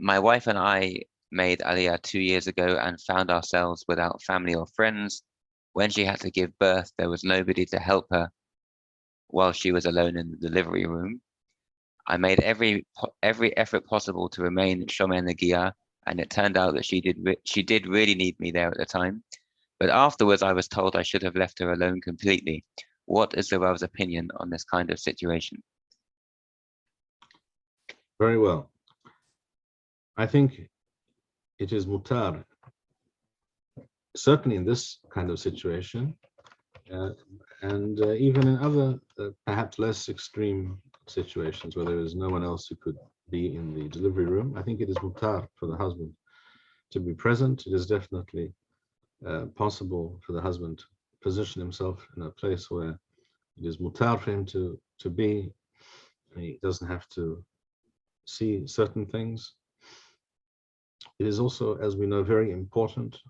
My wife and I made Aliyah 2 years ago and found ourselves without family or friends. When she had to give birth, there was nobody to help her while she was alone in the delivery room. I made every effort possible to remain Shomer Negiah, and it turned out that she did really need me there at the time. But afterwards, I was told I should have left her alone completely. What is the Rav's opinion on this kind of situation? Very well. I think it is mutar, certainly in this kind of situation, and even in other, perhaps less extreme situations where there is no one else who could be in the delivery room. I think it is mutar for the husband to be present. It is definitely possible for the husband to position himself in a place where it is mutar for him to be. He doesn't have to see certain things. It is also, as we know, very important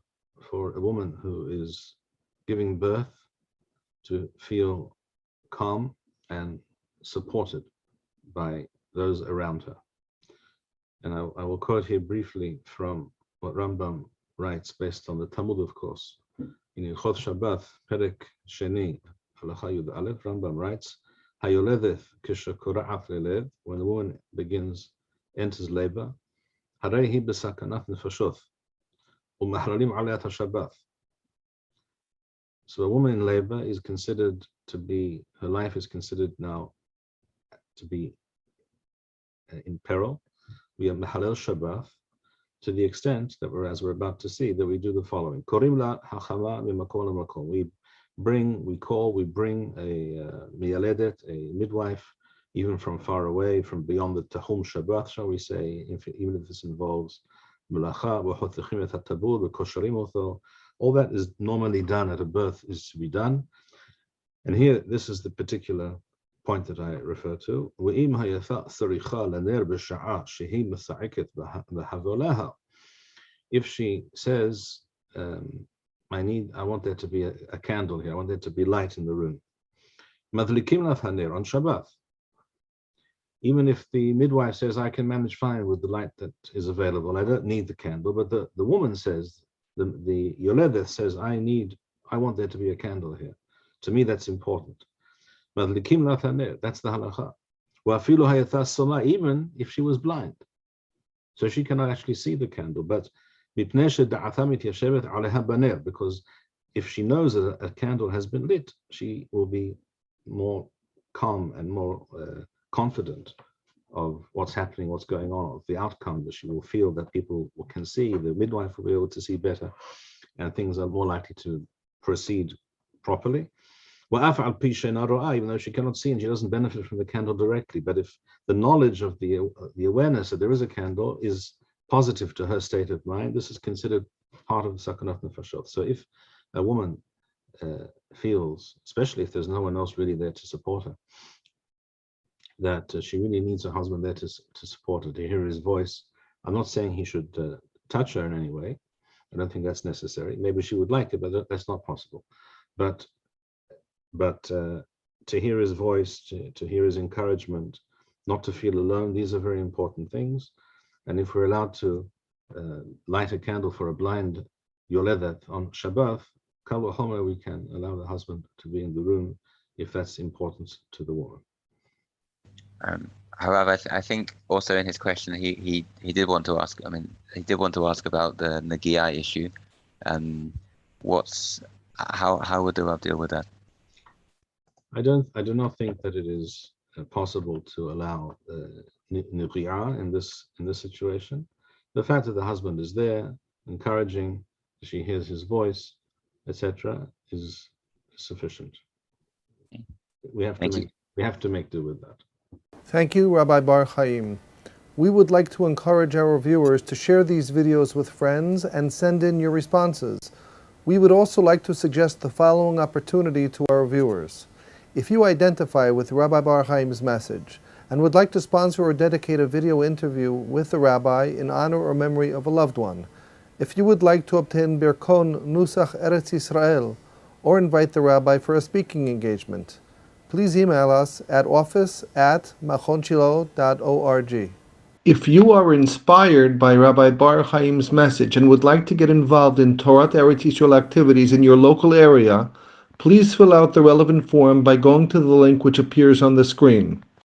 for a woman who is giving birth to feel calm and supported by those around her. And I will quote here briefly from what Rambam writes based on the Talmud, of course. In Ilchot Shabbat, Perek Sheni, Halacha Yud Aleph, Rambam writes, Hayoledeth kishakora'at lelev, when a woman enters labor, Harehi besakanat nefashot, umahralim aliyat Shabbat. So a woman in labor is considered to be, her life is considered now to be in peril. We are Mahalel Shabbat to the extent that as we're about to see, that we do the following. Korim la hachama mimakom lemakom. We bring a miyaledet, a midwife, even from far away, from beyond the Tahum Shabbat, shall we say, even if this involves melacha, v'hotechim et hatabur, v'kosharim otho. All that is normally done at a birth is to be done. And here, this is the particular point that I refer to. If she says, I want there to be a candle here, I want there to be light in the room. On Shabbat. Even if the midwife says, I can manage fine with the light that is available, I don't need the candle, but the woman says, the Yoledeth says, I want there to be a candle here. To me, that's important. That's the halacha. Even if she was blind. So she cannot actually see the candle. But because if she knows that a candle has been lit, she will be more calm and more confident of what's happening, what's going on, of the outcome, that she will feel that people can see, the midwife will be able to see better, and things are more likely to proceed properly. Even though she cannot see and she doesn't benefit from the candle directly, but if the knowledge of the awareness that there is a candle is positive to her state of mind, this is considered part of the sakanat nefashot. So if a woman feels, especially if there's no one else really there to support her, that she really needs a husband there to support her, to hear his voice. I'm not saying he should touch her in any way. I don't think that's necessary. Maybe she would like it, but that's not possible. But to hear his voice, to hear his encouragement, not to feel alone, these are very important things. And if we're allowed to light a candle for a blind yoledet on Shabbat, kal v'chomer, we can allow the husband to be in the room if that's important to the woman. However, I think also in his question, he did want to ask. He did want to ask about the Negiah issue. How would the Rav deal with that? I do not think that it is possible to allow Negiah in this situation. The fact that the husband is there, encouraging, she hears his voice, etc., is sufficient. Okay. We have to make do with that. Thank you, Rabbi Bar-Hayim. We would like to encourage our viewers to share these videos with friends and send in your responses. We would also like to suggest the following opportunity to our viewers. If you identify with Rabbi Bar-Hayim's message and would like to sponsor or dedicate a video interview with the rabbi in honor or memory of a loved one, if you would like to obtain Birkon Nusach Eretz Yisrael or invite the rabbi for a speaking engagement, please email us at office@machonshilo.org. If you are inspired by Rabbi Bar-Hayim's message and would like to get involved in Torah Eretz Yisrael activities in your local area, please fill out the relevant form by going to the link which appears on the screen.